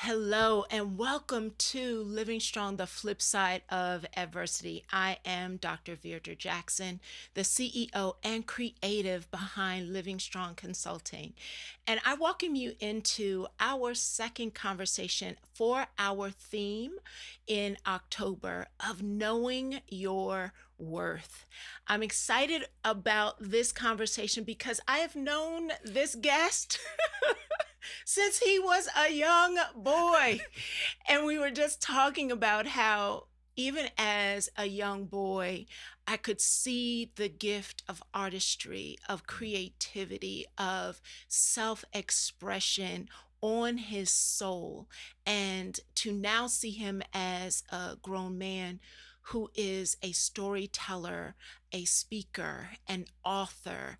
Hello and welcome to Living Strong, the flip side of adversity. I am Dr. Virdra Jackson, the CEO and creative behind Living Strong Consulting. And I welcome you into our second conversation for our theme in October of knowing your worth. I'm excited about this conversation because I have known this guest since he was a young boy. And we were just talking about how, even as a young boy, I could see the gift of artistry, of creativity, of self expression on his soul. And to now see him as a grown man who is a storyteller, a speaker, an author,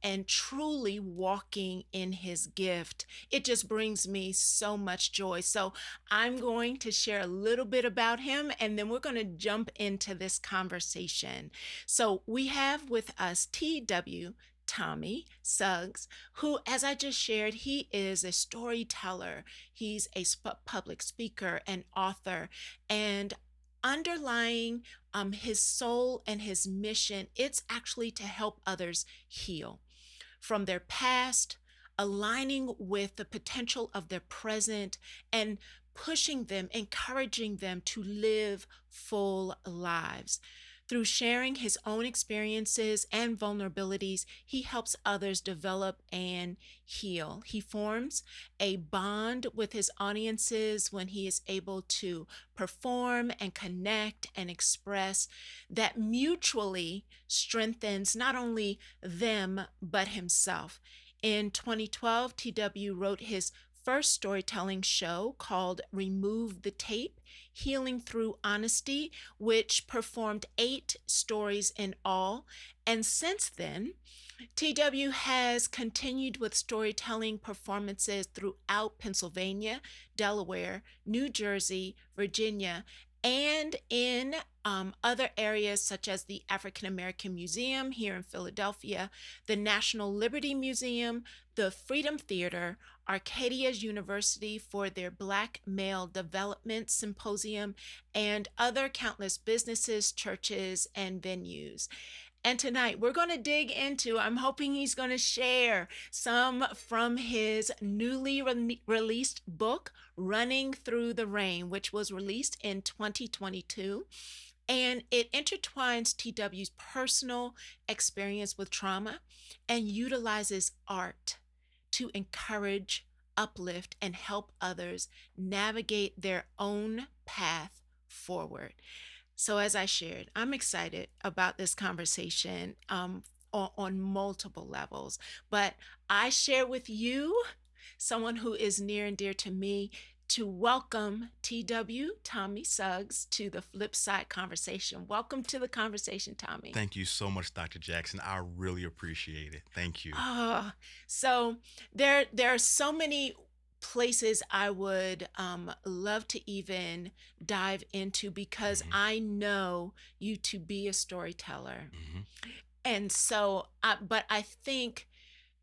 and truly walking in his gift, it just brings me so much joy. So I'm going to share a little bit about him, and then we're going to jump into this conversation. So we have with us TW Tommy Suggs, who, as I just shared, he is a storyteller. He's a public speaker and author. And underlying his soul and his mission, it's actually to help others heal from their past, aligning with the potential of their present, and pushing them, encouraging them to live full lives. Through sharing his own experiences and vulnerabilities, he helps others develop and heal. He forms a bond with his audiences when he is able to perform and connect and express that mutually strengthens not only them, but himself. In 2012, TW wrote his first storytelling show called Remove the Tape, Healing Through Honesty, which performed 8 stories in all. And since then, TW has continued with storytelling performances throughout Pennsylvania, Delaware, New Jersey, Virginia, and in other areas such as the African American Museum here in Philadelphia, the National Liberty Museum, the Freedom Theater, Arcadia's University for their Black Male Development Symposium, and other countless businesses, churches, and venues. And tonight we're going to dig into, I'm hoping he's going to share some from his newly released book, Running Through the Rain, which was released in 2022. And it intertwines TW's personal experience with trauma and utilizes art to encourage, uplift, and help others navigate their own path forward. So, as I shared, I'm excited about this conversation on multiple levels. But I share with you someone who is near and dear to me to welcome TW Tommy Suggs to the Flip Side Conversation. Welcome to the conversation, Tommy. Thank you so much, Dr. Jackson. I really appreciate it. Thank you. So there are so many places I would love to even dive into because Mhm, I know you to be a storyteller. mhm, And so, but I think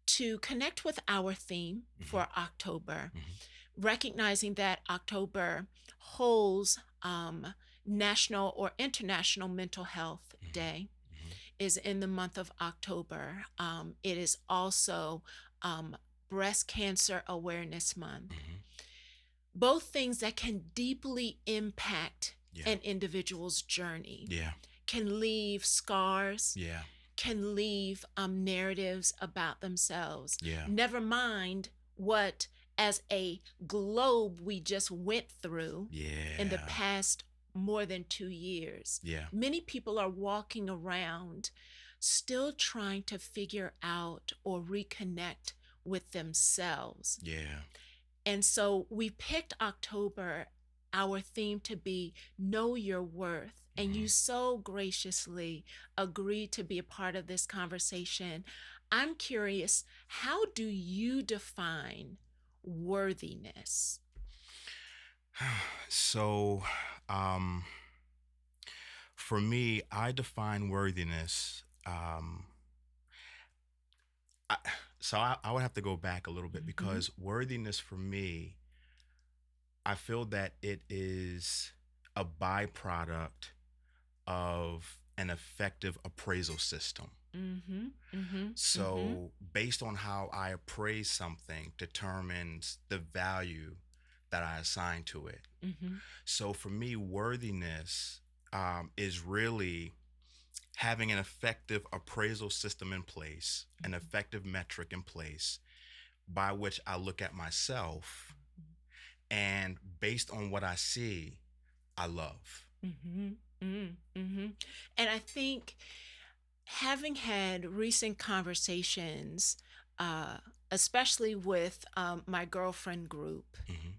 to connect with our theme mhm, for October, mhm, recognizing that October holds National or International Mental Health mhm, Day mhm. is in the month of October. It is also um, Breast Cancer Awareness Month. Mhm. Both things that can deeply impact Yeah, an individual's journey, yeah, can leave scars, yeah, can leave narratives about themselves. yeah, Never mind what, as a globe, we just went through in the yeah, past more than 2 years. yeah, Many people are walking around still trying to figure out or reconnect with themselves. yeah. And so we picked October, our theme to be Know Your Worth. And you Mhm. so graciously agreed to be a part of this conversation. I'm curious, how do you define worthiness? So, um, for me, I define worthiness. I, so I would have to go back a little bit Mhm. because worthiness for me I feel that it is a byproduct of an effective appraisal system. Mhm. Mhm. Mhm. So, based on how I appraise something determines the value that I assign to it. Mhm. So, for me, worthiness is really having an effective appraisal system in place, an Mhm. effective metric in place by which I look at myself, and based on what I see, I love. Mhm. Mhm. Mhm. And I think having had recent conversations, uh, especially with my girlfriend group, Hmm.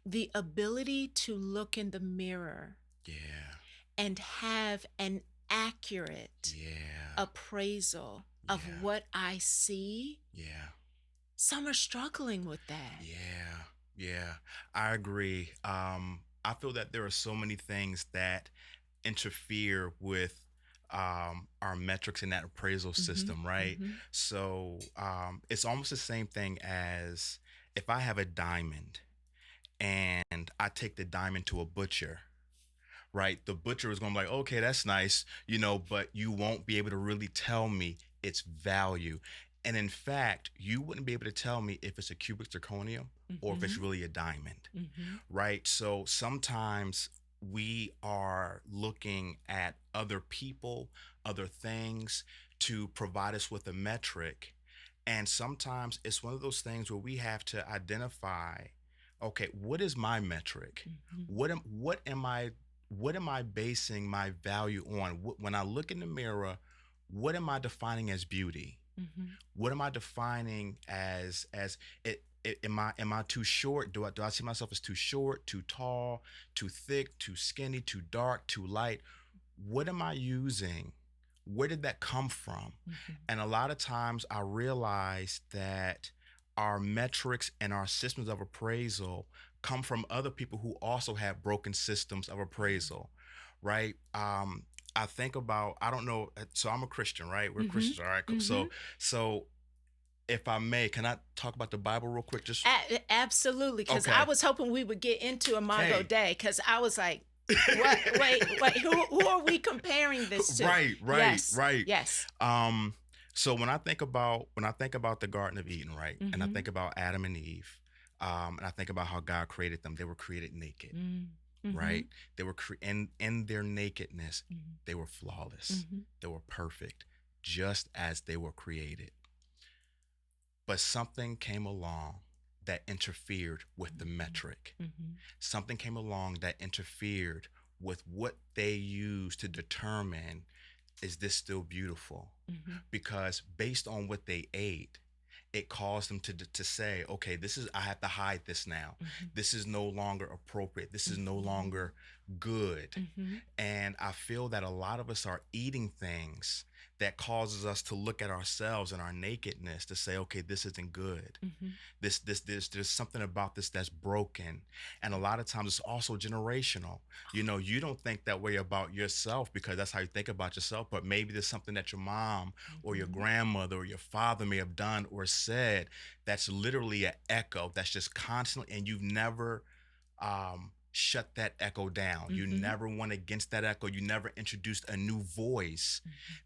the ability to look in the mirror Yeah, and have an accurate yeah, appraisal of yeah, what I see, yeah, some are struggling with that. yeah, yeah. I agree. I feel that there are so many things that interfere with our metrics in that appraisal Mhm. system, right? Mhm. So it's almost the same thing as if I have a diamond and I take the diamond to a butcher, right? The butcher is going to be like, okay, that's nice, but you won't be able to really tell me its value. And in fact, you wouldn't be able to tell me if it's a cubic zirconium or if it's Mhm. really a diamond, Mhm. right? So sometimes we are looking at other people, other things to provide us with a metric. And sometimes it's one of those things where we have to identify, okay, what is my metric? Mhm. What am I basing my value on? When I look in the mirror, what am I defining as beauty? Mhm. What am I defining as am I too short? Do I see myself as too short, too tall, too thick, too skinny, too dark, too light? What am I using? Where did that come from? Mhm. And a lot of times I realize that our metrics and our systems of appraisal come from other people who also have broken systems of appraisal, right? I think about, I don't know, so I'm a Christian, right? We're Mhm. Christians, all right? Cool. So Mhm. so if I may, can I talk about the Bible real quick? Just Absolutely, because I okay. was hoping we would get into Imago Hey. Day, because I was like, what? Wait, who are we comparing this to? Right, right, Yes, right. yes. Um, so when I think about the Garden of Eden, right, and I Mm-hmm. think about Adam and Eve, and I think about how God created them, they were created naked, Mm-hmm. right? They were in their nakedness, Mm-hmm. they were flawless, Mm-hmm. they were perfect, just as they were created. But something came along that interfered with the metric. Mm-hmm. Something came along that interfered with what they used to determine, is this still beautiful? Mm-hmm. Because based on what they ate, it caused them to say, okay, I have to hide this now. Mm-hmm. This is no longer appropriate. This is no Mm-hmm. longer good. Mm-hmm. And I feel that a lot of us are eating things that causes us to look at ourselves and our nakedness to say, okay, this isn't good. Mm-hmm. There's something about this that's broken. And a lot of times it's also generational. You don't think that way about yourself because that's how you think about yourself, but maybe there's something that your mom or your Mm-hmm. grandmother or your father may have done or said that's literally an echo that's just constantly, and you've never shut that echo down. You Mm-hmm. never went against that echo. You never introduced a new voice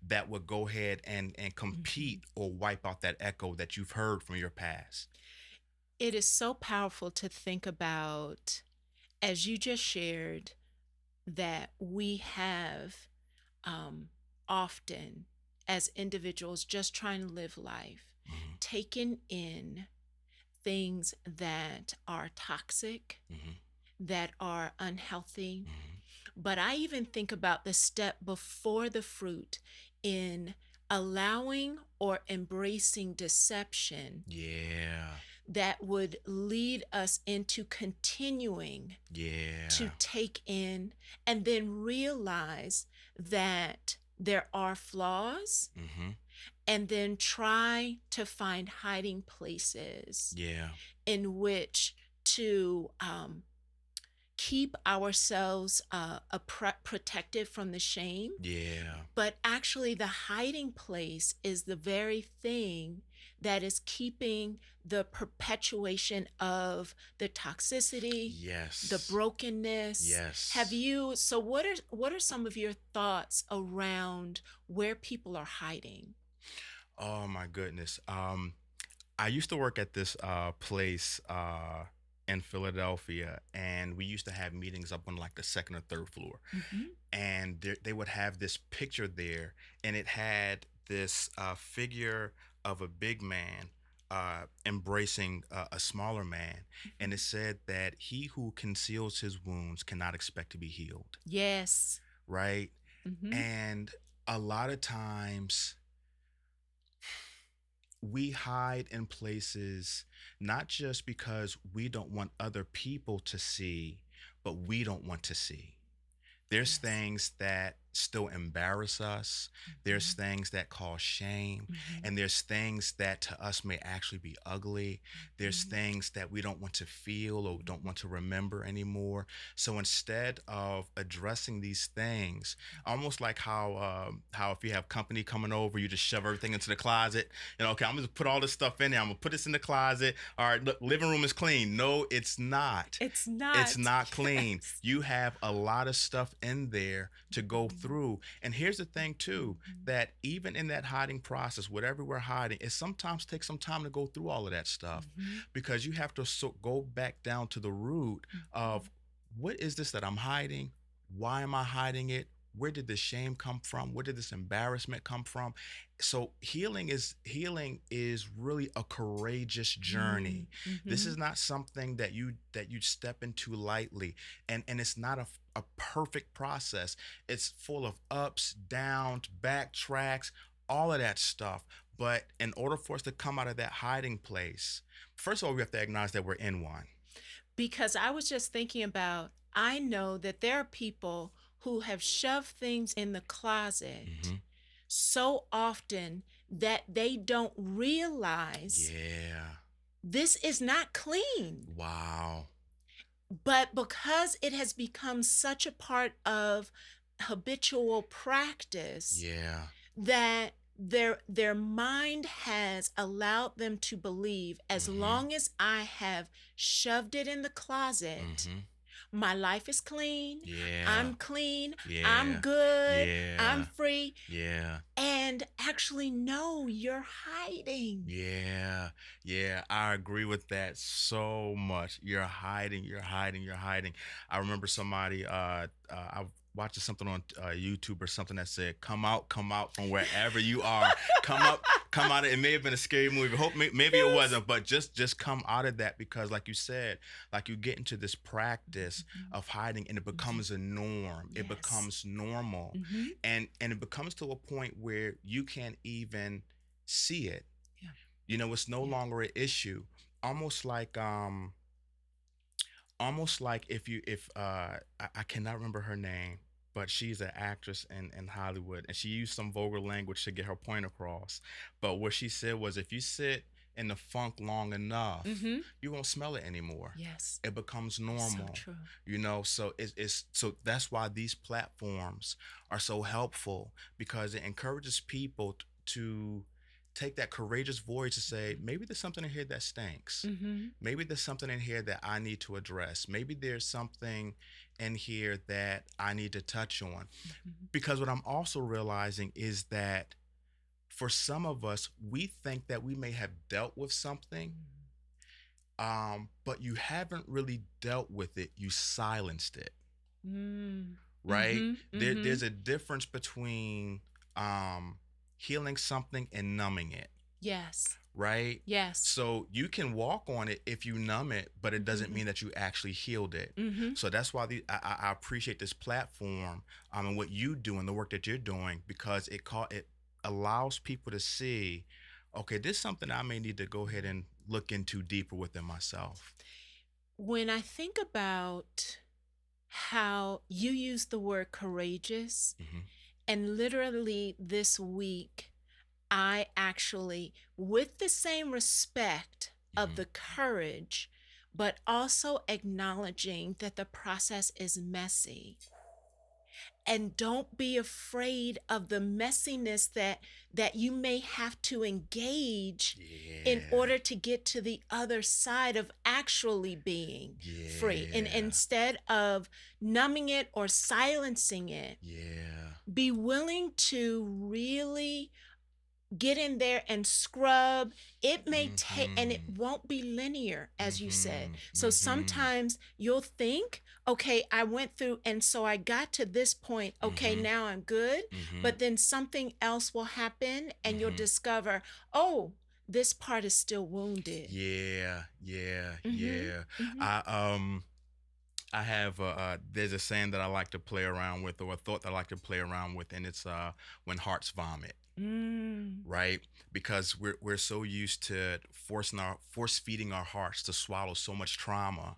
that would go ahead and Mm-hmm. compete or wipe out that echo that you've heard from your past. It is so powerful to think about, as you just shared, that we have um, often, as individuals just trying to live life, Hmm. taken in things that are toxic, Hmm. that are unhealthy. Hmm. But I even think about the step before the fruit in allowing or embracing deception Yeah. that would lead us into continuing to Yeah. take in and then realize that there are flaws, Hmm. and then try to find hiding places Yeah. in which to keep ourselves protected from the shame. Yeah. But actually, the hiding place is the very thing that is keeping the perpetuation of the toxicity, the Yes. brokenness. Have Yes. you, so what are some of your thoughts around where people are hiding? Oh my goodness. I used to work at this place in Philadelphia, and we used to have meetings up on like the second or third floor. Mhm. And they would have this picture there, and it had this figure of a big man embracing a smaller man, and it Mhm. said that he who conceals his wounds cannot expect to be healed, Yes. right? Mhm. And a lot of times we hide in places not just because we don't want other people to see, but we don't want to see. There's Yes. things that still embarrass us. There's Mhm. things that cause shame. Mhm. And there's things that to us may actually be ugly. There's Mhm. things that we don't want to feel or don't want to remember anymore. So instead of addressing these things, almost like how if you have company coming over, you just shove everything into the closet. You know, okay, I'm gonna put all this stuff in there. I'm gonna put this in the closet. All right, look, living room is clean. No, it's not. It's It's not. not clean. Yes. You have a lot of stuff in there to go Mhm. through. And here's the thing, too, Mhm. that even in that hiding process, whatever we're hiding, it sometimes takes some time to go through all of that stuff Mhm. because you have to go back down to the root of Mhm. what is this that I'm hiding? Why am I hiding it? Where did this shame come from? Where did this embarrassment come from? So healing is really a courageous Mhm. journey. This is Mhm. not something that you step into lightly, and it's not a perfect process. It's full of ups, downs, backtracks, all of that stuff. But in order for us to come out of that hiding place, first of all, we have to acknowledge that we're in one. Because I was just thinking about, I know that there are people who have shoved things in the closet Hmm. so often that they don't realize Yeah. this is not clean. Wow. But because it has become such a part of habitual practice, Yeah. that their mind has allowed them to believe, as Hmm. long as I have shoved it in the closet, Hmm. my life is clean, Yeah. I'm clean, I'm Yeah. good, I'm Yeah. free. Yeah. And actually, no, you're hiding. Yeah, yeah, I agree with that so much. You're hiding, you're hiding, you're hiding. I remember somebody, I watching something on YouTube or something that said, come out from wherever you are, come up, come out." It may have been a scary movie. Hope maybe it Yes. wasn't, but just come out of that because, like you said, like you get into this practice Mhm. of hiding, and it Mhm. becomes a norm. It Yes. becomes normal, Hmm. and it becomes to a point where you can't even see it. Yeah. You know, it's no Yeah. longer an issue. Almost like if you if I cannot remember her name, but she's an actress in Hollywood, and she used some vulgar language to get her point across. But what she said was, if you sit in the funk long enough, Hmm. you won't smell it anymore. Yes. It becomes So normal. true. You know, so it's so that's why these platforms are so helpful because it encourages people to take that courageous voice to say, maybe there's something in here that stinks. Hmm. Maybe there's something in here that I need to address. Maybe there's something in here that I need to touch on. Hmm. Because what I'm also realizing is that for some of us, we think that we may have dealt with something, but you haven't really dealt with it. You silenced it, Mm. right? Hmm. Hmm. There's a difference between um, healing something and numbing it, Yes. right? Yes. So you can walk on it if you numb it, but it doesn't Hmm. mean that you actually healed it. Hmm. So that's why I appreciate this platform and what you do and the work that you're doing because it allows people to see, okay, this is something I may need to go ahead and look into deeper within myself. When I think about how you use the word courageous, Hmm. and literally this week, I actually, with the same respect of Hmm. the courage, but also acknowledging that the process is messy, And don't be afraid of the messiness that you may have to engage in Yeah. order to get to the other side of actually being free. And Yeah. instead of numbing it or silencing it, Yeah. be willing to really get in there and scrub. It may take, and it Mhm. won't be linear, as you said. Mhm. So Mhm. sometimes you'll think, okay, I went through, and so I got to this point. Okay, Mhm. now I'm good. Mhm. But then something else will happen, and you'll Mhm. discover, oh, this part is still wounded. Yeah. Yeah. Mm-hmm. Yeah. Mm-hmm. I have there's a saying that I like to play around with, or a thought that I like to play around with, and it's when hearts vomit, Mm. right? Because we're so used to force feeding our hearts to swallow so much trauma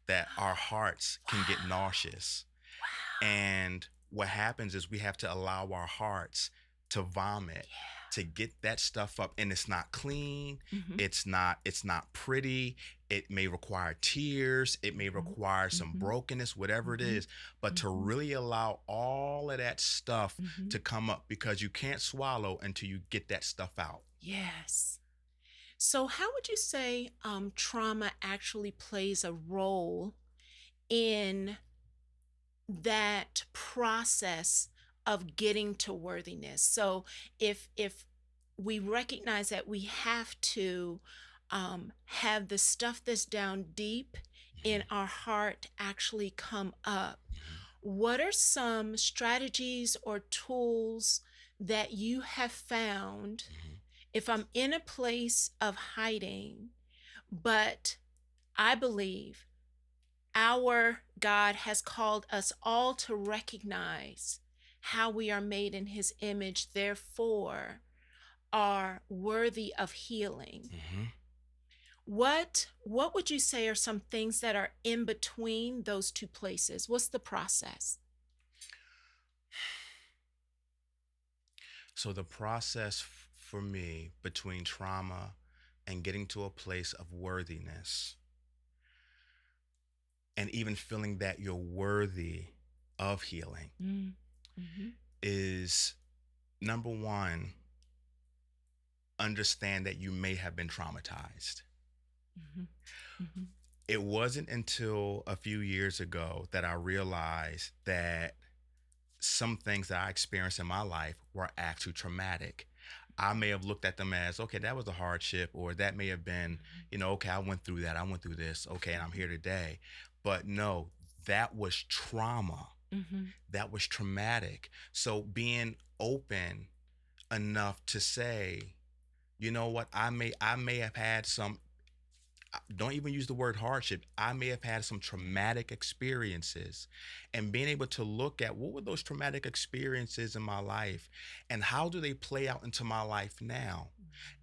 that our hearts can get Wow. nauseous. Wow. And what happens is we have to allow our hearts to vomit, to get that stuff up, and it's not clean, Yeah. Mm-hmm. it's not pretty. It may require tears, it may Mm-hmm. require some Mm-hmm. brokenness, whatever it Mm-hmm. is, but to Mm-hmm. really allow all of that stuff Mm-hmm. to come up, because you can't swallow until you get that stuff out. Yes. So, how would you say trauma actually plays a role in that process of getting to worthiness? So, if we recognize that we have to have the stuff that's down deep in Mhm. our heart actually come up, Mhm. what are some strategies or tools that you have found Mhm. if I'm in a place of hiding, but I believe our God has called us all to recognize how we are made in his image, therefore are worthy of healing. Mhm. What would you say are some things that are in between those two places? What's the process? So the process for me between trauma and getting to a place of worthiness, and even feeling that you're worthy of healing, Mm. Mm-hmm. is number one, understand that you may have been traumatized. Mm-hmm. Mm-hmm. It wasn't until a few years ago that I realized that some things that I experienced in my life were actually traumatic. I may have looked at them as, okay, that was a hardship, or that may have been, okay, I went through that, I went through this, okay, and I'm here today. But no, that was trauma. Mm-hmm. That was traumatic. So being open enough to say, you know what, I may have had some, don't even use the word hardship. I may have had some traumatic experiences, and being able to look at what were those traumatic experiences in my life and how do they play out into my life now,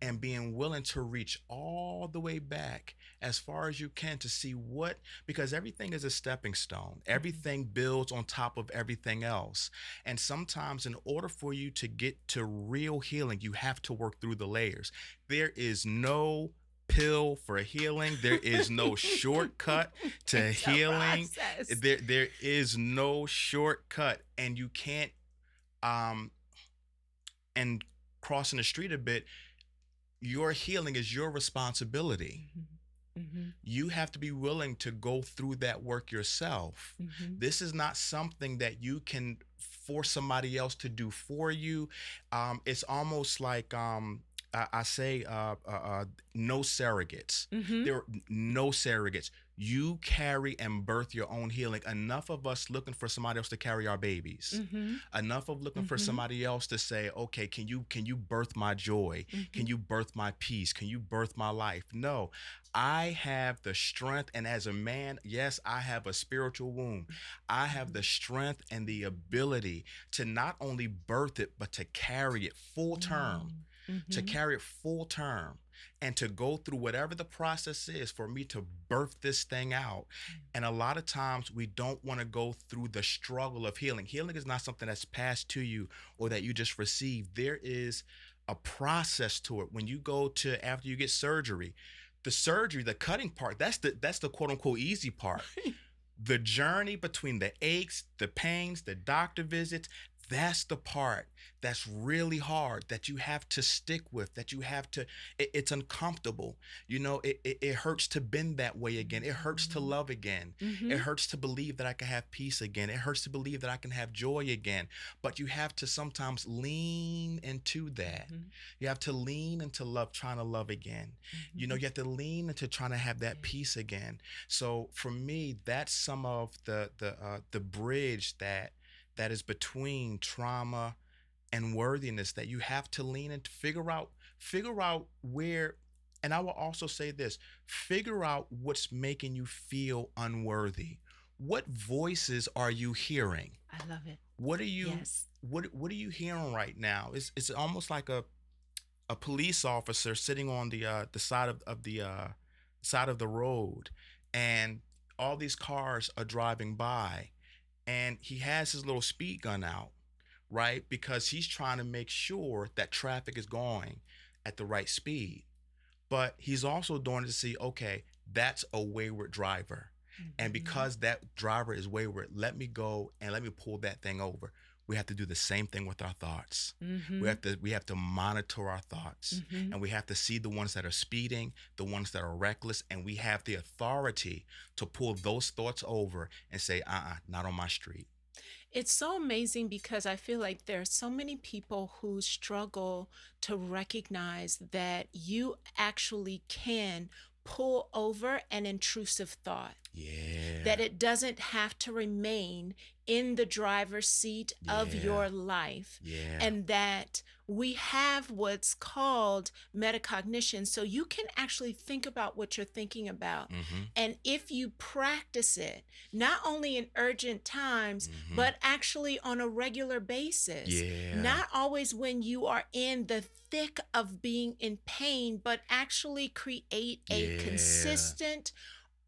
and being willing to reach all the way back as far as you can to see what, because everything is a stepping stone. Mm-hmm. Everything builds on top of everything else. And sometimes, in order for you to get to real healing, you have to work through the layers. There is no pill for healing. There is no shortcut to It's a healing. process. There is no shortcut, and you can't um and crossing the street a bit, your healing is your responsibility. Mm-hmm. Mm-hmm. You have to be willing to go through that work yourself. Mm-hmm. This is not something that you can force somebody else to do for you. It's almost like I say, no surrogates. Mm-hmm. There are no surrogates. You carry and birth your own healing. Enough of us looking for somebody else to carry our babies. Mm-hmm. Enough of looking for Mm-hmm. somebody else to say, okay, can you birth my joy? Mm-hmm. Can you birth my peace? Can you birth my life? No, I have the strength. And as a man, yes, I have a spiritual womb. I have the strength and the ability to not only birth it, but to carry it full term, to Mm-hmm. carry it full term, and to go through whatever the process is for me to birth this thing out. And a lot of times we don't want to go through the struggle of healing. Healing is not something that's passed to you or that you just receive. There is a process to it. When you go to, after you get surgery, the cutting part, that's the quote unquote easy part. The journey between the aches, the pains, the doctor visits, that's the part that's really hard, that you have to stick with, that you have to, it's uncomfortable. It hurts to bend that way again. It hurts to Mhm. love again. It Mhm. hurts to believe that I can have peace again. It hurts to believe that I can have joy again. But you have to sometimes lean into that. Mhm. You have to lean into love, trying to love again. Mhm. You have to lean into trying to have that Yeah. peace again. So for me, that's some of the bridge that is between trauma and worthiness, that you have to lean into, figure out where. And I will also say this: figure out what's making you feel unworthy. What voices are you hearing? I love it. What are you Yes. what are you hearing right now? It's almost like a police officer sitting on the side of the road, and all these cars are driving by, and he has his little speed gun out, right? Because he's trying to make sure that traffic is going at the right speed. But he's also doing it to see, okay, that's a wayward driver. And Mhm. because that driver is wayward, let me go and let me pull that thing over. We have to do the same thing with our thoughts. Mhm. We have to monitor our thoughts, Mhm. and we have to see the ones that are speeding, the ones that are reckless, and we have the authority to pull those thoughts over and say, not on my street. It's so amazing because I feel like there are so many people who struggle to recognize that you actually can pull over an intrusive thought, that Yeah. it doesn't have to remain in the driver's seat of Yeah. your life, Yeah. and that we have what's called metacognition. So you can actually think about what you're thinking about. Mhm. And if you practice it, not only in urgent times, Mhm. but actually on a regular basis, Yeah. not always when you are in the thick of being in pain, but actually create a Yeah. consistent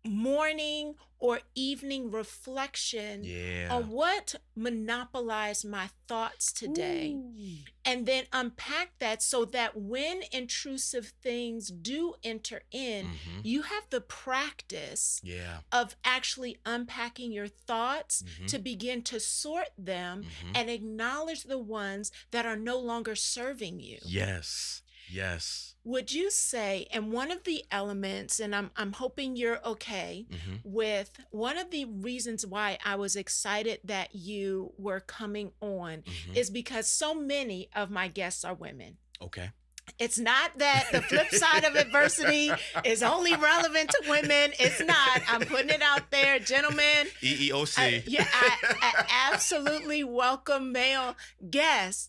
morning or evening reflection Yeah. on what monopolized my thoughts today, Ooh. and then unpack that so that when intrusive things do enter in, Mhm. you have the practice Yeah. of actually unpacking your thoughts Mhm. to begin to sort them Mhm. and acknowledge the ones that are no longer serving you. Yes. Yes. Would you say, and one of the elements, and I'm hoping you're okay Mhm. with one of the reasons why I was excited that you were coming on Mhm. is because so many of my guests are women. Okay. It's not that the flip side of adversity is only relevant to women. It's not. I'm putting it out there, gentlemen. EEOC. Yeah, I absolutely welcome male guests,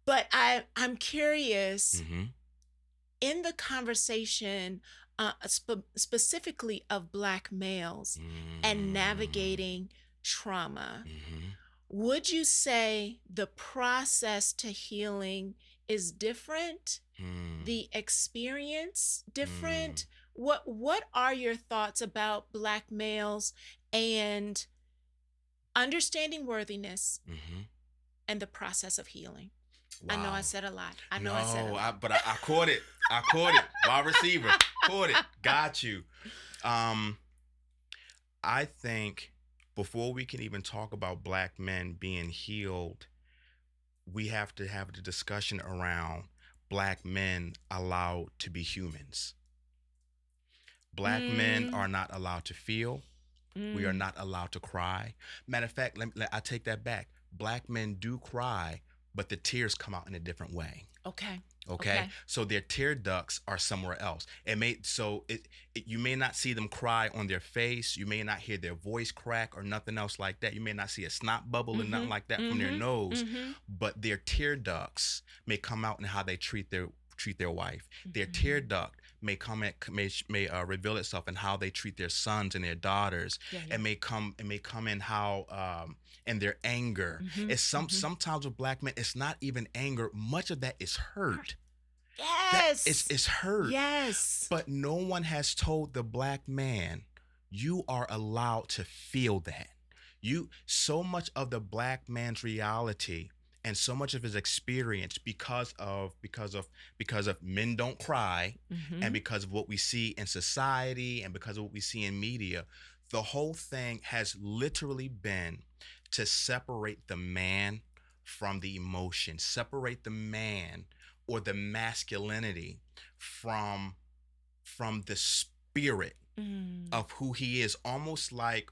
but I'm curious Mhm. in the conversation, specifically of Black males and Mm. navigating trauma, Mhm. would you say the process to healing is different? Mm. The experience Mm. different? What are your thoughts about Black males and understanding worthiness Mhm. and the process of healing? I know I Wow. said a lot. I know I said a No, lot. I caught it. I caught it. Wide receiver. Caught it. Got you. Um, I think before we can even talk about black men being healed, we have to have the discussion around black men allowed to be humans. Black men Mm, are not allowed to feel. We are mm. not allowed to cry. Matter of fact, I take that back. Black men do cry, but the tears come out in a different way. Okay. Okay, Okay. so their tear ducts are somewhere else. You may not see them cry on their face. You may not hear their voice crack or nothing else like that. You may not see a snot bubble or nothing Mhm. like that from their Mhm. nose, Mhm. but their tear ducts may come out in how they treat their wife. Their tear Mhm. duct may reveal itself in how they treat their sons and their daughters. Yeah, It yeah. may come in how in their anger. Mhm. It's Mhm. sometimes with black men, it's not even anger. Much of that is hurt. That is Yes. is hurt. Yes. But no one has told the black man, you are allowed to feel that. So much of the black man's reality and so much of his experience, because of men don't cry, and Mhm. because of what we see in society and because of what we see in media, The whole thing has literally been to separate the man from the emotion, separate the man or the masculinity from the spirit Mm. of who he is, almost like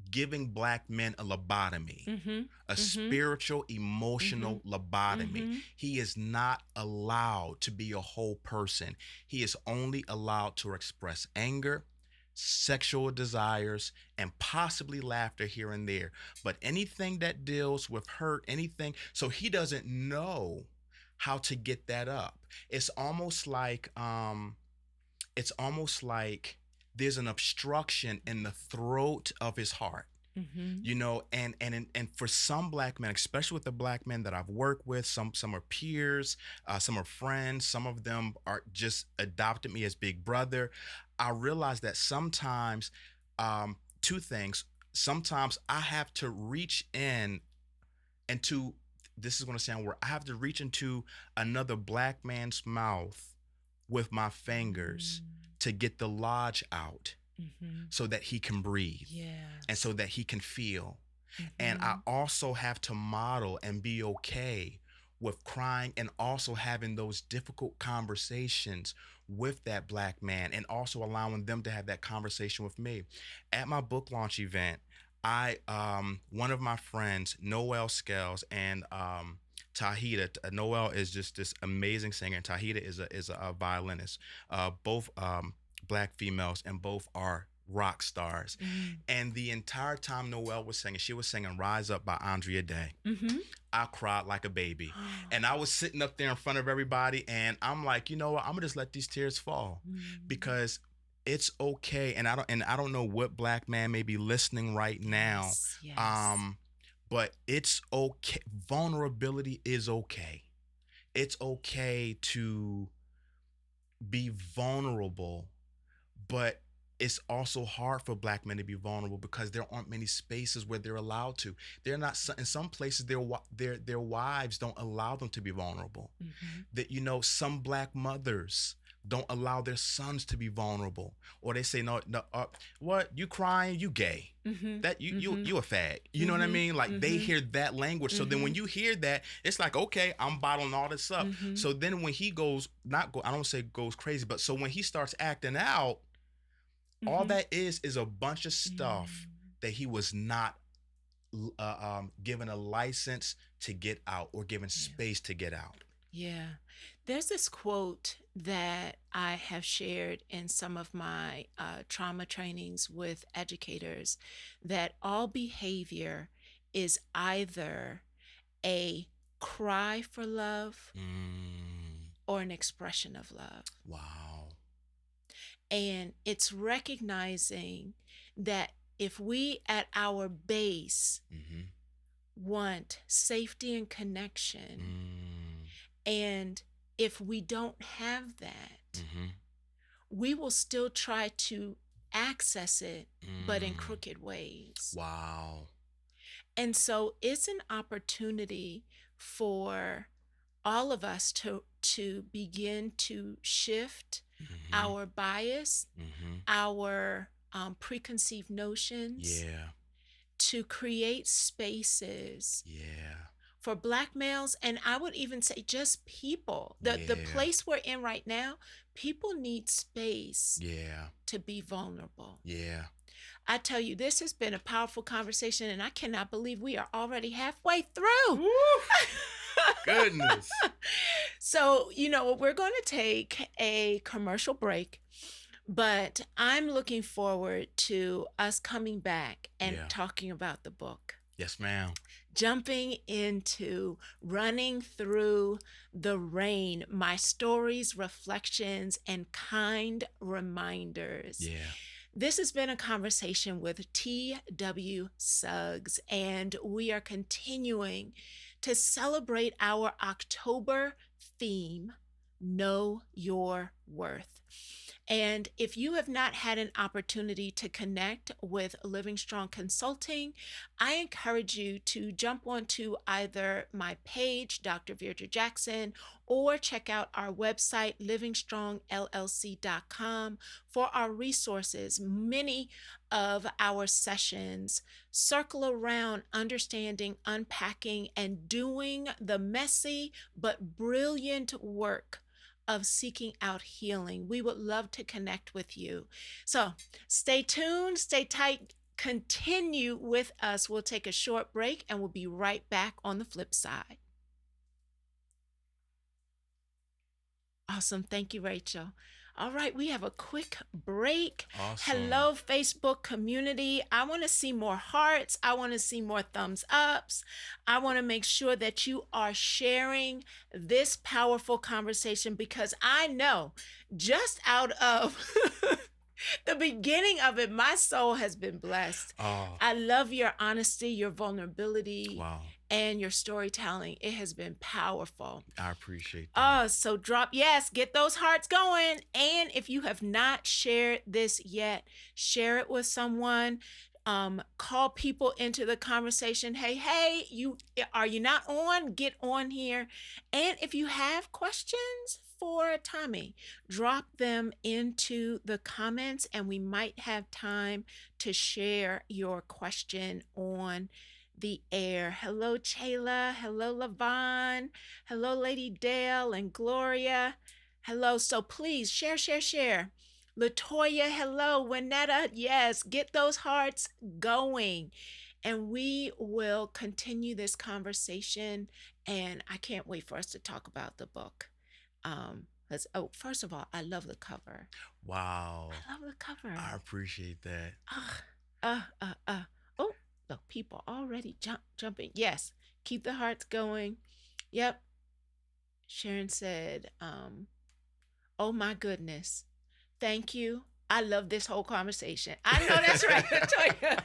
giving black men a lobotomy, Mhm. a Mhm. spiritual, Mhm. emotional lobotomy. Mhm. He is not allowed to be a whole person. He is only allowed to express anger, sexual desires, and possibly laughter here and there. But anything that deals with hurt, anything, so he doesn't know how to get that up. It's almost like there's an obstruction in the throat of his heart, Mhm. and for some black men, especially with the black men that I've worked with, some are peers, some are friends, some of them are just adopted me as big brother. I realize that sometimes, two things. Sometimes I have to reach in into, this is going to sound weird, I have to reach into another black man's mouth with my fingers Mm. to get the lodge out Mhm. so that he can breathe and Yes. so that he can feel. And I Mhm. also have to model and be okay with crying and also having those difficult conversations with that black man and also allowing them to have that conversation with me. At my book launch event, I one of my friends, Noel Scales, and Tahita. Noel is just this amazing singer, and Tahita is a violinist. Both black females, and both are rock stars. Mm. And the entire time Noelle was singing, she was singing Rise Up by Andrea Day. Mhm. I cried like a baby. And I was sitting up there in front of everybody, and I'm like, you know what? I'm gonna just let these tears fall Mm. because it's okay. And I don't know what black man may be listening right now. Yes. Yes. Um, but it's okay. Vulnerability is okay. It's okay to be vulnerable, but it's also hard for black men to be vulnerable because there aren't many spaces where they're allowed to. They're not, in some places their wives don't allow them to be vulnerable. Mhm. That, some black mothers don't allow their sons to be vulnerable, or they say, no, no, what, you crying, you gay, Mhm. that you Mhm. you a fag, you know what I Mhm. mean? Like, they Mhm. hear that language, so then when Mhm. you hear that, it's like, okay, I'm bottling all this up. Mhm. So then when he goes, not go I don't say goes crazy, but so when he starts acting out, all Mhm. that is a bunch of stuff Mm. that he was not given a license to get out or given Yeah. space to get out. Yeah. There's this quote that I have shared in some of my trauma trainings with educators, that all behavior is either a cry for love Mm, or an expression of love. wow. And it's recognizing that if we at our base Mm-hmm. want safety and connection, Mm, and if we don't have that, mm-hmm. we will still try to access it, but in Mm, crooked ways. wow. And so it's an opportunity for all of us to begin to shift Mm-hmm. our bias, Mm-hmm. our preconceived notions, Yeah. to create spaces Yeah. for black males, and I would even say just people. The Yeah. place we're in right now, people need space Yeah. to be vulnerable. Yeah. I tell you, this has been a powerful conversation, and I cannot believe we are already halfway through. Woo! Goodness. So, we're going to take a commercial break, but I'm looking forward to us coming back and Yeah. talking about the book, Yes, ma'am. jumping into Running Through the Rain, my stories, reflections, and kind reminders. Yeah. This has been a conversation with T.W. Suggs, and we are continuing to celebrate our October theme, Know Your Worth. And if you have not had an opportunity to connect with Living Strong Consulting, I encourage you to jump onto either my page, Dr. Virdra Jackson, or check out our website, livingstrongllc.com, for our resources. Many of our sessions circle around understanding, unpacking, and doing the messy but brilliant work of seeking out healing. We would love to connect with you. So stay tuned, stay tight, continue with us. We'll take a short break and we'll be right back on the flip side. Awesome. Thank you, Rachel. All right, we have a quick break. Awesome. Hello, Facebook community. I want to see more hearts. I want to see more thumbs ups. I want to make sure that you are sharing this powerful conversation because I know just out of the beginning of it, my soul has been blessed. Oh, I love your honesty, your vulnerability, wow. and your storytelling. It has been powerful. I appreciate that. Oh, so yes, get those hearts going. And if you have not shared this yet, share it with someone. Call people into the conversation. Hey, are you not on? Get on here. And if you have questions for Tommy, drop them into the comments and we might have time to share your question on the air. Hello, Chayla. Hello, Lavon. Hello, Lady Dale and Gloria. Hello. So please share. Latoya, hello. Winetta, yes, get those hearts going. And we will continue this conversation. And I can't wait for us to talk about the book. First of all, I love the cover. Wow. I love the cover. I appreciate that. Oh, the people already jumping. Yes, keep the hearts going. Yep. Sharon said, oh my goodness. Thank you. I love this whole conversation. I know that's right, Latoya.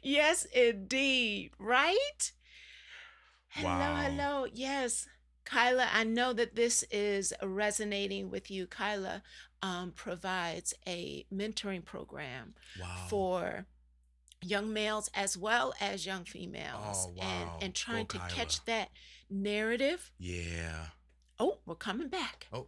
Yes, indeed. Right? Wow. Hello. Yes. Kyla, I know that this is resonating with you. Kyla provides a mentoring program Wow. for young males as well as young females. Oh, wow. And trying Go, to Kyla. catch that narrative. Yeah. Oh, we're coming back. Oh.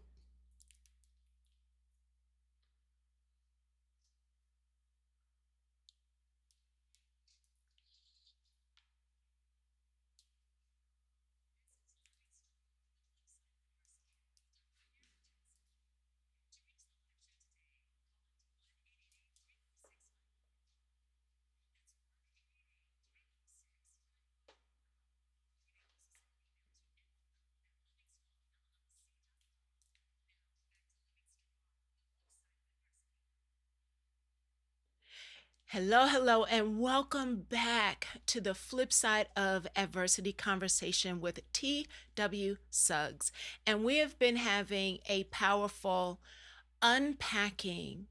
Hello, and welcome back to the flip side of adversity conversation with T.W. Suggs. And we have been having a powerful unpacking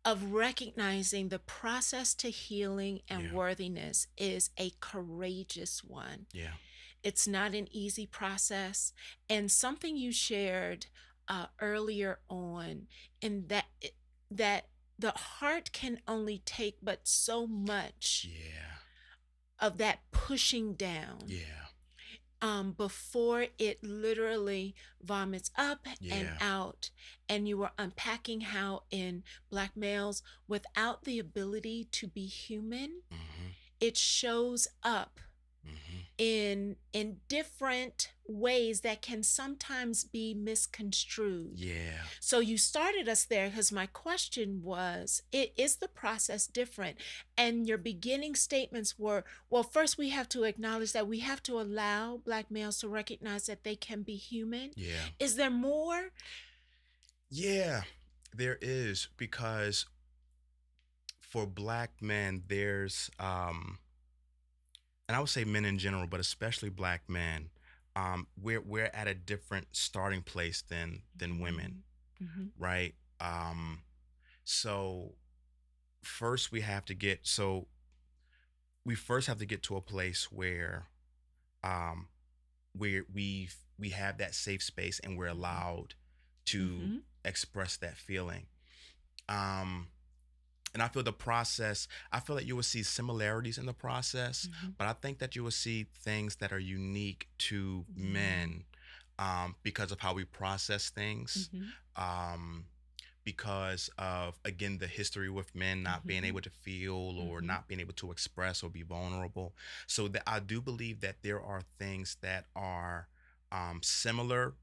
of recognizing the process to healing and Yeah. worthiness is a courageous one. Yeah. It's not an easy process. And something you shared earlier on, in that the heart can only take but so much Yeah. of that pushing down Yeah. before it literally vomits up and Yeah. out. And you were unpacking how in Black males, without the ability to be human, Mm-hmm. it shows up Mm-hmm. in different ways that can sometimes be misconstrued. Yeah. So you started us there because my question was, is the process different? And your beginning statements were, well, first we have to acknowledge that we have to allow Black males to recognize that they can be human. Yeah. Is there more? Yeah, there is, because for Black men, there's and I would say men in general, but especially Black men, we're at a different starting place than women, Mm-hmm. right? So first we first have to get to a place where um we have that safe space and we're allowed to Mhm. express that feeling. Um, and I feel the process, I feel that you will see similarities in the process, Mhm. but I think that you will see things that are unique to Mm. men, because of how we process things. Mhm. Um, because of, again, the history with men not being Mhm. able to feel or Mhm. not being able to express or be vulnerable. So that I do believe that there are things that are similar,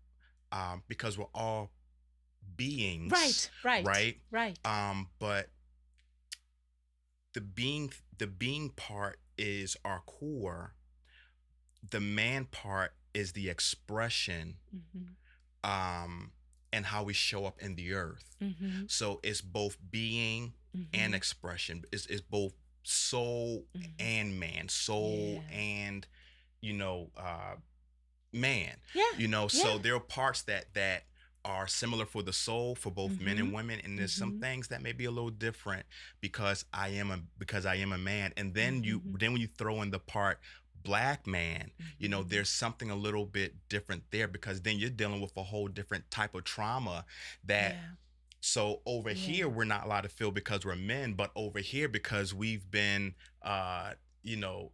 because we're all beings, Right, right, right? right. But the being part is our core. The man part is the expression, Mhm. um and how we show up in the earth. Mhm. So it's both being and Mhm. expression. It's both soul Mhm. and man, soul Yeah. and, man. Yeah. So Yeah. there are parts that are similar for the soul for both men and Mhm. women, and there's some Mhm. things that may be a little different because I am a man. And Mhm. then when you throw in the part black man, Mhm. there's something a little bit different there, because then you're dealing with a whole different type of trauma that, Yeah. so over here Yeah. we're not allowed to feel because we're men, but over here, because we've been you know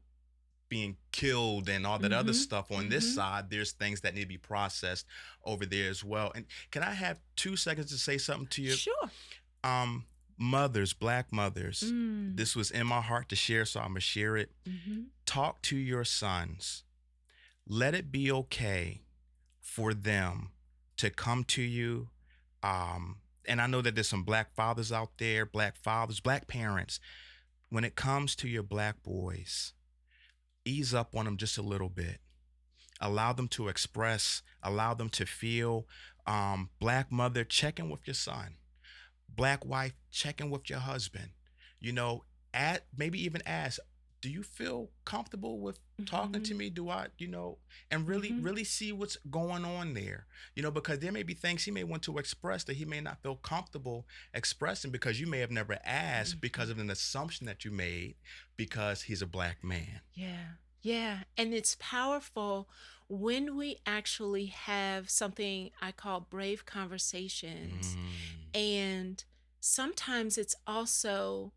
being killed and all that other Mhm. stuff on this Mhm. side, there's things that need to be processed over there as well. And can I have 2 seconds to say something to you? Sure. um Mothers, black mothers, Mm. this was in my heart to share, so I'm gonna share it. Mhm. Talk to your sons. Let it be okay for them to come to you. And I know that there's some black fathers out there, black fathers, black parents. When it comes to your black boys, ease up on them just a little bit. Allow them to express, allow them to feel. Black mother, check in with your son. Black wife, check in with your husband. You know, at maybe even ask, do you feel comfortable with talking to Mhm. me? And really, Mhm. really see what's going on there. Because there may be things he may want to express that he may not feel comfortable expressing, because you may have never asked because Mhm. of an assumption that you made because he's a black man. Yeah. Yeah. And it's powerful when we actually have something I call brave conversations. Mm, And sometimes it's also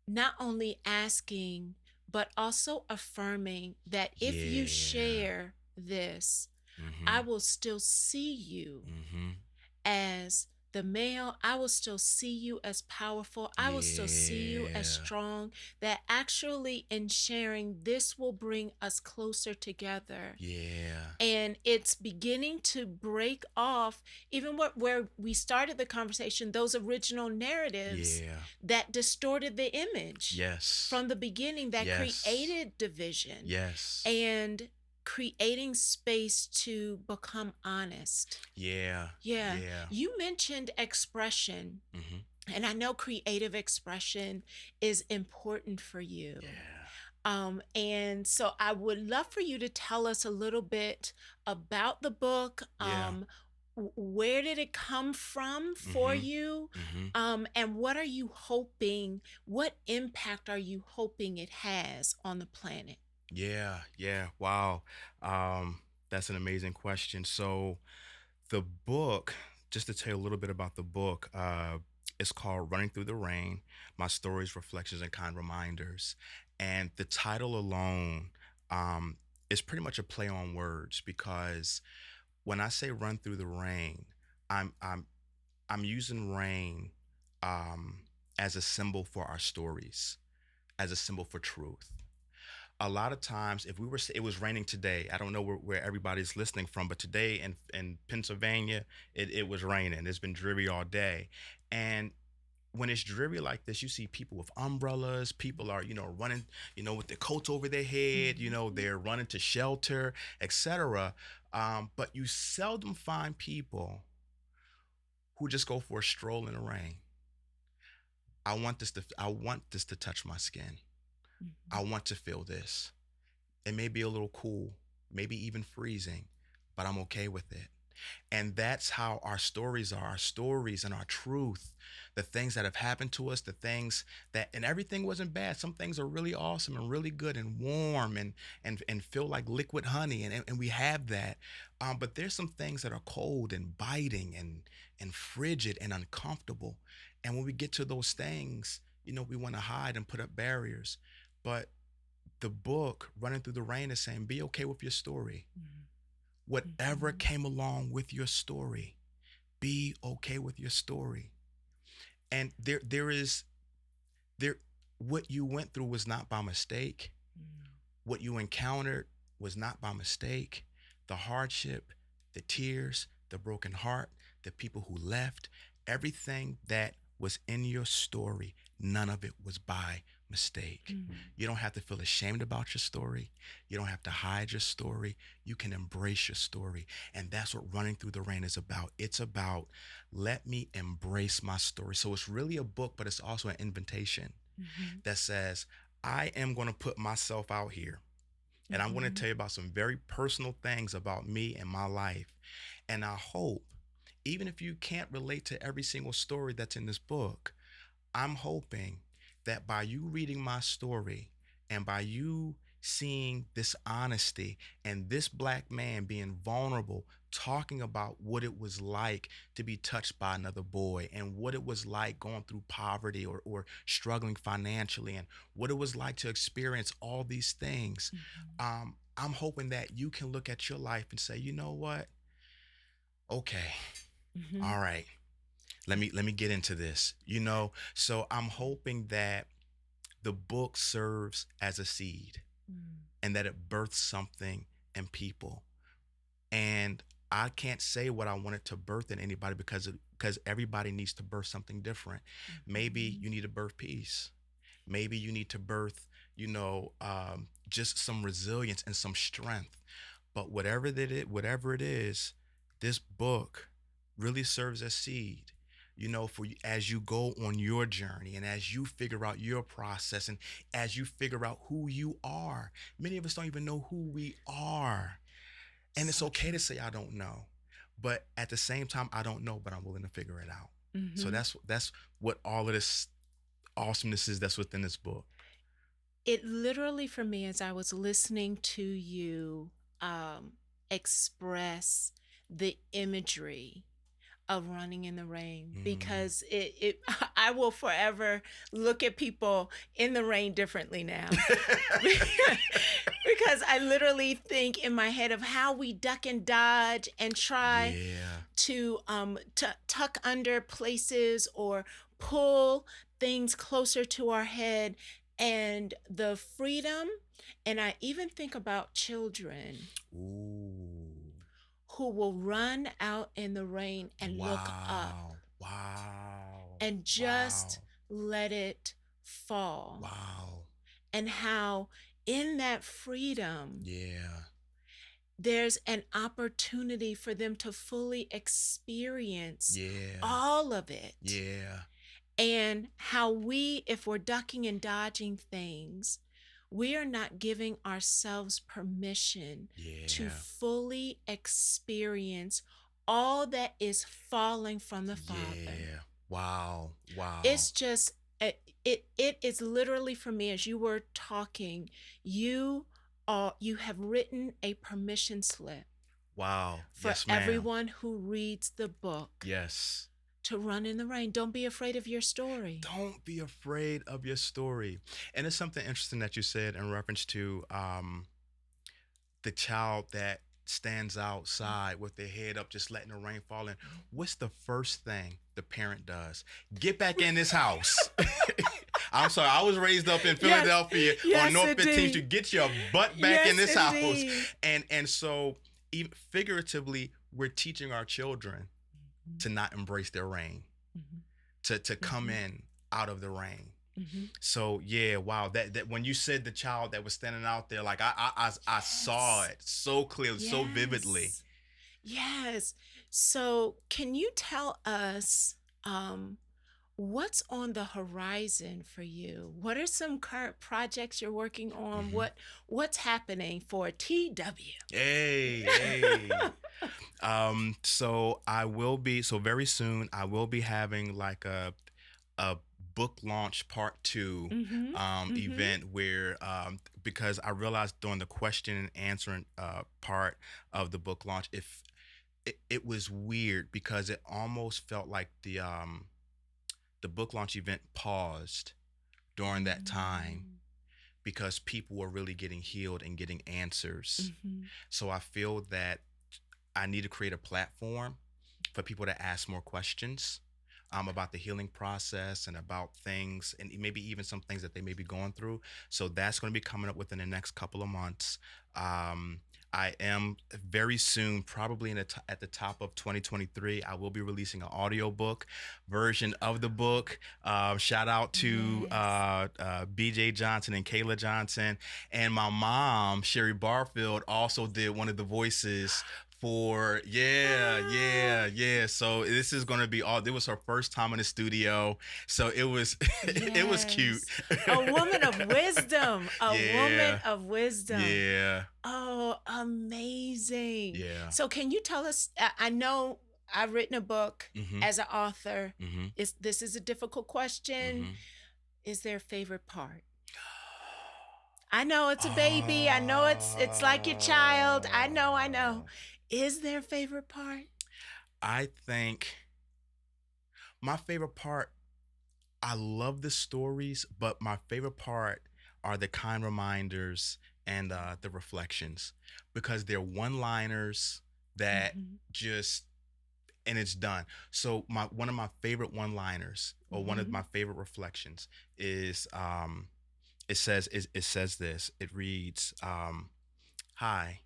not only asking, but also affirming that if you yeah. share this, I Mm-hmm. will still see you Mm-hmm. as the male. I will still see you as powerful. I will still see you as Yeah. strong. That actually, in sharing, this will bring us closer together. Yeah. And it's beginning to break off even where we started the conversation, those original narratives Yeah. that distorted the image Yes. from the beginning, that Yes. created division Yes. and creating space to become honest. Yeah. Yeah, Yeah. you mentioned expression, Mm-hmm. and I know creative expression is important for you. Yeah. And so I would love for you to tell us a little bit about the book. Yeah. Where did it come from for Mm-hmm. you? Mm-hmm. And what are you hoping? What impact are you hoping it has on the planet? Yeah. Yeah. Wow. Um, that's an amazing question. So the book, just to tell you a little bit about the book, it's called Running Through the Rain: My Stories, Reflections, and Kind Reminders. And the title alone, um, is pretty much a play on words, because when I say run through the rain, I'm I'm I'm using rain, um, as a symbol for our stories, as a symbol for truth. A lot of times, if we were, it was raining today. I don't know where everybody's listening from, but today in Pennsylvania, it was raining. It's been dreary all day. And when it's dreary like this, you see people with umbrellas. People are, running, with their coats over their head. Mhm. They're running to shelter, etc. But you seldom find people who just go for a stroll in the rain. I want this to touch my skin. I Mhm. want to feel this. It may be a little cool, maybe even freezing, but I'm okay with it. And that's how our stories are, our stories and our truth, the things that have happened to us, the things that, and everything wasn't bad. Some things are really awesome and really good and warm and feel like liquid honey. And we have that. But there's some things that are cold and biting and frigid and uncomfortable. And when we get to those things, we want to hide and put up barriers. But the book, Running Through the Rain, is saying, be okay with your story. Whatever Mhm. came along with your story, be okay with your story. And there what you went through was not by mistake. Mhm. What you encountered was not by mistake. The hardship, the tears, the broken heart, the people who left, everything that was in your story, none of it was by mistake. Mhm. You don't have to feel ashamed about your story. You don't have to hide your story. You can embrace your story. And that's what Running Through the Rain is about. It's about, let me embrace my story. So it's really a book, but it's also an invitation Mhm. that says, I am going to put myself out here and I'm going to Mhm. tell you about some very personal things about me and my life. And I hope, even if you can't relate to every single story that's in this book, I'm hoping that by you reading my story and by you seeing this honesty and this Black man being vulnerable, talking about what it was like to be touched by another boy and what it was like going through poverty or struggling financially and what it was like to experience all these things. Mhm. I'm hoping that you can look at your life and say, you know what? Okay, Mhm. all right. Let me get into this. So I'm hoping that the book serves as a seed Mhm. and that it births something in people. And I can't say what I want it to birth in anybody because everybody needs to birth something different. Maybe Mhm. you need to birth peace. Maybe you need to birth, just some resilience and some strength. But whatever it is, this book really serves as seed. For you as you go on your journey and as you figure out your process and as you figure out who you are. Many of us don't even know who we are. And it's So okay to true. say I don't know. But at the same time, I don't know, but I'm willing to figure it out. So Mhm. that's what all of this awesomeness is that's within this book. It literally, for me, as I was listening to you um, express the imagery of running in the rain, Mm. because it I will forever look at people in the rain differently now. Because I literally think in my head of how we duck and dodge and try Yeah. to tuck under places or pull things closer to our head, and the freedom. And I even think about children Ooh. who will run out in the rain and look up Wow. Wow. and just Wow. let it fall, Wow. and how in that freedom Yeah. there's an opportunity for them to fully experience Yeah. all of it. Yeah. And how we, if we're ducking and dodging things, we are not giving ourselves permission to Yeah. fully experience all that is falling from the Father. Yeah. Wow. Wow. It's just, it is literally, for me, as you were talking, you you have written a permission slip Wow. for Yes, ma'am. everyone who reads the book Yes. to run in the rain. Don't be afraid of your story. Don't be afraid of your story. And it's something interesting that you said in reference to the child that stands outside with their head up, just letting the rain fall in. What's the first thing the parent does? Get back in this house. I'm sorry, I was raised up in Yes, Philadelphia on yes, North 15th Street. indeed. Get your butt back in Yes, this house. indeed. And so even figuratively, we're teaching our children Mhm, to not embrace their rain, mhm, to come mhm, in out of the rain. mhm. So yeah, wow. That when you said the child that was standing out there, like I saw Yes, it so clearly, so vividly. yes, yes. So, can you tell us, um, What's on the horizon for you? What are some current projects you're working on? Hmm. What's happening for TW? Hey. So I will be so very soon. I will be having like a book launch part two Mm-hmm. Mm-hmm. event where because I realized during the question and answering part of the book launch, if it was weird because it almost felt like the book launch event paused during that time because people were really getting healed and getting answers. Mm-hmm. So I feel that I need to create a platform for people to ask more questions about the healing process and about things and maybe even some things that they may be going through. So that's going to be coming up within the next couple of months. Um, I am very soon, probably at the top of 2023, I will be releasing an audiobook version of the book. Shout out to Yes. BJ Johnson and Kayla Johnson. And my mom, Sherry Barfield, also did one of the voices for Ah, yeah. So this is gonna be all. It was her first time in the studio, so it was it was cute. yes. A woman of wisdom. A woman Yeah, of wisdom. yeah, Oh, amazing. yeah. So can you tell us I know I've written a book Mhm, as an author. mhm, Is this is a difficult question. mhm. Is there a favorite part? I know it's a baby. I know it's like your child. I know, I know. Ah, Is there a favorite part? I think my favorite part. I love the stories, but my favorite part are the kind reminders and the reflections because they're one-liners that Mm-hmm. just and it's done. So my one of my favorite one-liners or one of Mm-hmm. my favorite reflections is it says this. It reads, "Hi,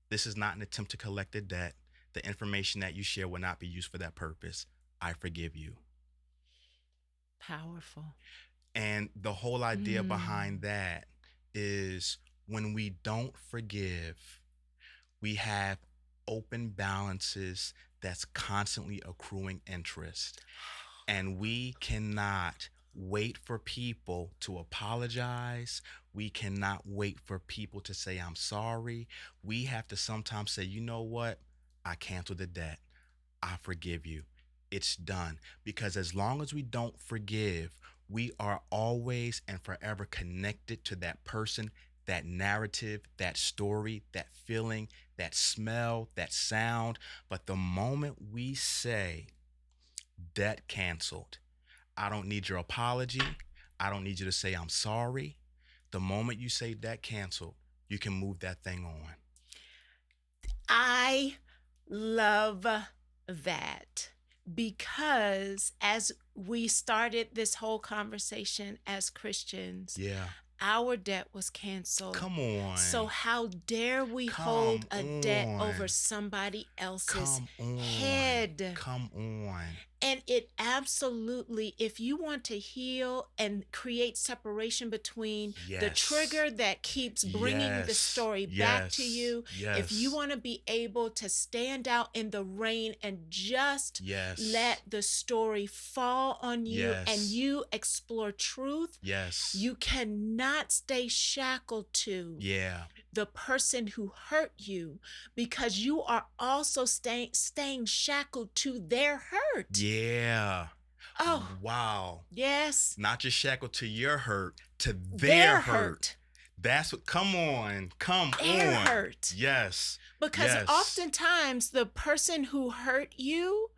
this is not an attempt to collect a debt. The information that you share will not be used for that purpose. I forgive you." Powerful. And the whole idea behind Mm. that is when we don't forgive, we have open balances that's constantly accruing interest. And we cannot wait for people to apologize. We cannot wait for people to say, I'm sorry. We have to sometimes say, you know what? I cancel the debt. I forgive you. It's done. Because as long as we don't forgive, we are always and forever connected to that person, that narrative, that story, that feeling, that smell, that sound. But the moment we say, debt canceled, I don't need your apology, I don't need you to say I'm sorry. The moment you say debt canceled, you can move that thing on. I love that because as we started this whole conversation as Christians, Yeah. our debt was canceled. Come So, on. how dare we hold Come a debt over on. somebody else's Come on. head? Come on. And it absolutely, if you want to heal and create separation between the Yes. trigger that keeps bringing the Yes. story back to Yes. you, if you Yes. want to be able to stand out in the rain and just Yes. let the story fall on you and Yes. you explore truth, Yes. you cannot stay shackled to Yeah. the person who hurt you because you are also staying shackled to their hurt. Yeah. Oh, Wow. yes, Not just shackled to your hurt, to their their hurt. hurt, That's what, come on. Come their on. hurt. Yes. Because Yes. oftentimes the person who hurt you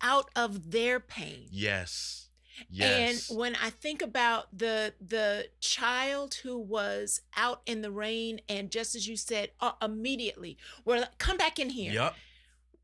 out of their pain. Yes. And Yes. when I think about the child who was out in the rain, and just as you said, immediately, we're like, come back in here. Yup.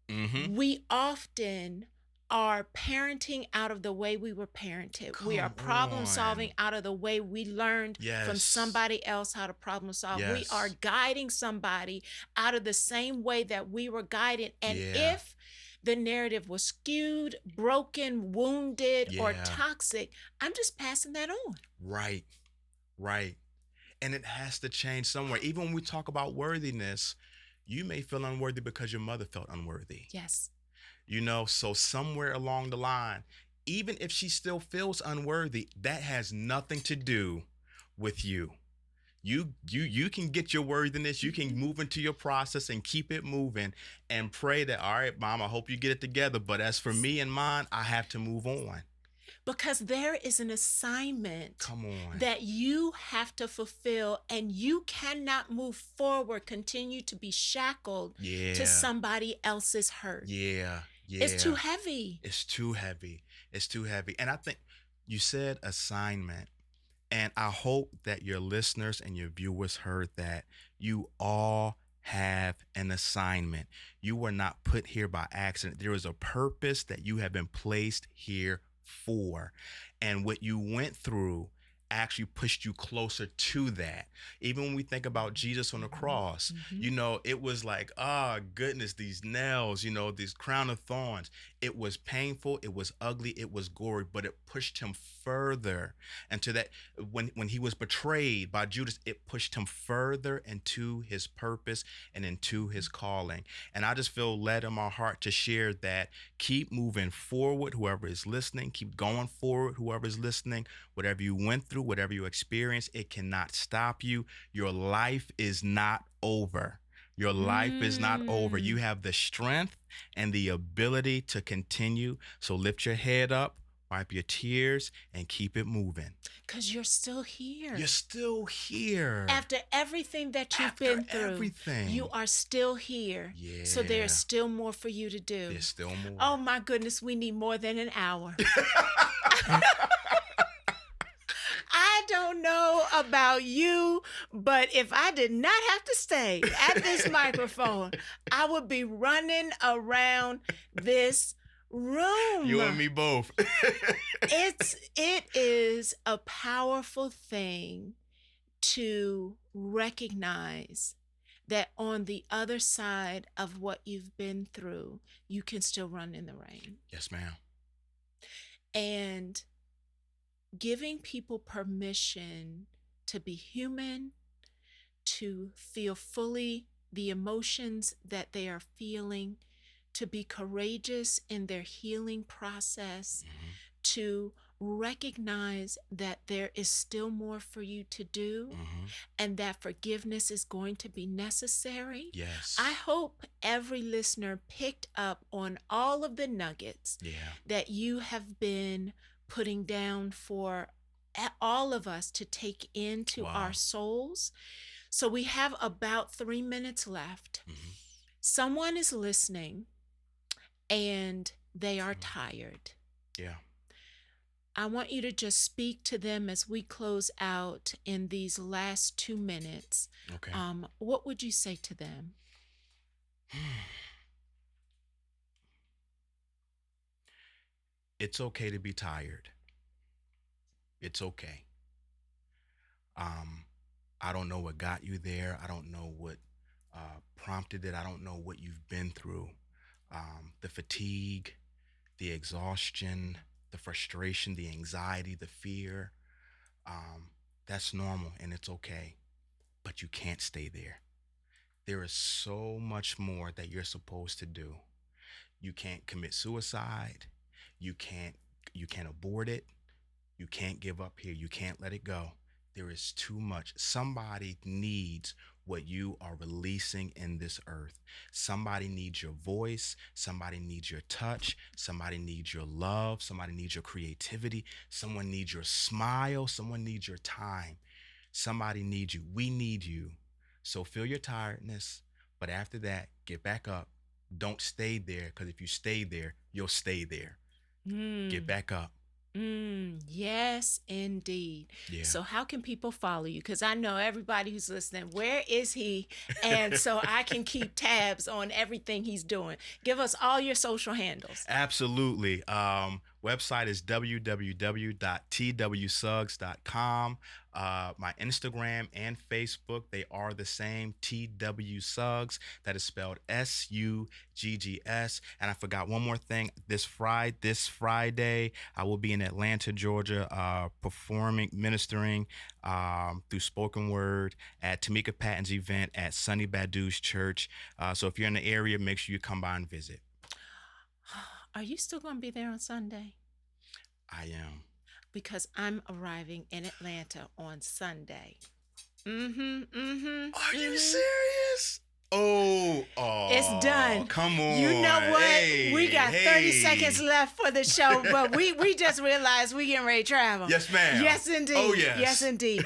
Mm-hmm. We often are parenting out of the way we were parented. We are Come problem solving on. out of the way we learned from Yes. somebody else how to problem solve. We are Yes. guiding somebody out of the same way that we were guided. And Yeah. if the narrative was skewed, broken, wounded, or Yeah. toxic, I'm just passing that on. Right. Right. And it has to change somewhere. Even when we talk about worthiness, you may feel unworthy because your mother felt unworthy. Yes. So somewhere along the line, even if she still feels unworthy, that has nothing to do with you. You can get your worthiness. You can move into your process and keep it moving and pray that, all right, mom, I hope you get it together. But as for me and mine, I have to move on. Because there is an assignment Come on. that you have to fulfill, and you cannot move forward, continue to be shackled to Yeah. somebody else's hurt. Yeah. It's too Yeah. heavy. It's too heavy. It's too heavy. And I think you said assignment. And I hope that your listeners and your viewers heard that you all have an assignment. You were not put here by accident. There is a purpose that you have been placed here for. And what you went through actually pushed you closer to that. Even when we think about Jesus on the cross, it was like, oh, goodness, these nails, this crown of thorns. It was painful, it was ugly, it was gory, but it pushed him further into that. When he was betrayed by Judas, it pushed him further into his purpose and into his calling. And I just feel led in my heart to share that. Keep moving forward, whoever is listening. Keep going forward, whoever is listening. Whatever you went through, whatever you experienced, it cannot stop you. Your life is not over. Your life is not over. You have the strength and the ability to continue. So lift your head up, wipe your tears, and keep it moving. Because you're still here. You're still here. After everything that you've been through, you are still here. Yeah. So there's still more for you to do. There's still more. Oh my goodness, we need more than an hour. I don't know about you, but if I did not have to stay at this microphone, I would be running around this room. You and me both. It is a powerful thing to recognize that on the other side of what you've been through, you can still run in the rain. Yes, ma'am. And giving people permission to be human, to feel fully the emotions that they are feeling, to be courageous in their healing process, to recognize that there is still more for you to do, and that forgiveness is going to be necessary. Yes. I hope every listener picked up on all of the nuggets that you have been putting down for all of us to take into our souls. So we have about 3 minutes left. Someone is listening and they are tired. Yeah. I want you to just speak to them as we close out in these last 2 minutes. Okay. What would you say to them? It's okay to be tired. It's okay. I don't know what got you there. I don't know what prompted it. I don't know what you've been through. The fatigue, the exhaustion, the frustration, the anxiety, the fear. That's normal and it's okay. But you can't stay there. There is so much more that you're supposed to do. You can't commit suicide. You can't abort it. You can't give up here. You can't let it go. There is too much. Somebody needs what you are releasing in this earth. Somebody needs your voice. Somebody needs your touch. Somebody needs your love. Somebody needs your creativity. Someone needs your smile. Someone needs your time. Somebody needs you. We need you. So feel your tiredness. But after that, get back up. Don't stay there, because if you stay there, you'll stay there. Get back up. Yes, indeed. Yeah. So how can people follow you? Because I know everybody who's listening, where is he? And so I can keep tabs on everything he's doing. Give us all your social handles. Absolutely. Website is www.twsuggs.com. My Instagram and Facebook, they are the same, TW Suggs. That is spelled Suggs. And I forgot one more thing. This Friday, I will be in Atlanta, Georgia, performing, ministering through spoken word at Tamika Patton's event at Sonny Badu's church. So if you're in the area, make sure you come by and visit. Are you still going to be there on Sunday? I am. because I'm arriving in Atlanta on Sunday. Mm-hmm, mm-hmm, Are you mm-hmm. serious? Oh, It's oh, done. come You know on. what? We Hey, got 30 seconds hey. left for the show, but we just realized we getting ready to travel. Yes, ma'am. Yes, Oh, indeed. Yes, yes. indeed.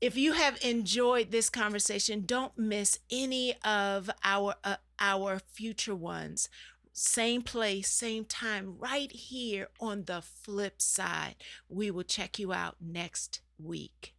If you have enjoyed this conversation, don't miss any of our future ones. Same place, same time, right here on the flip side. We will check you out next week.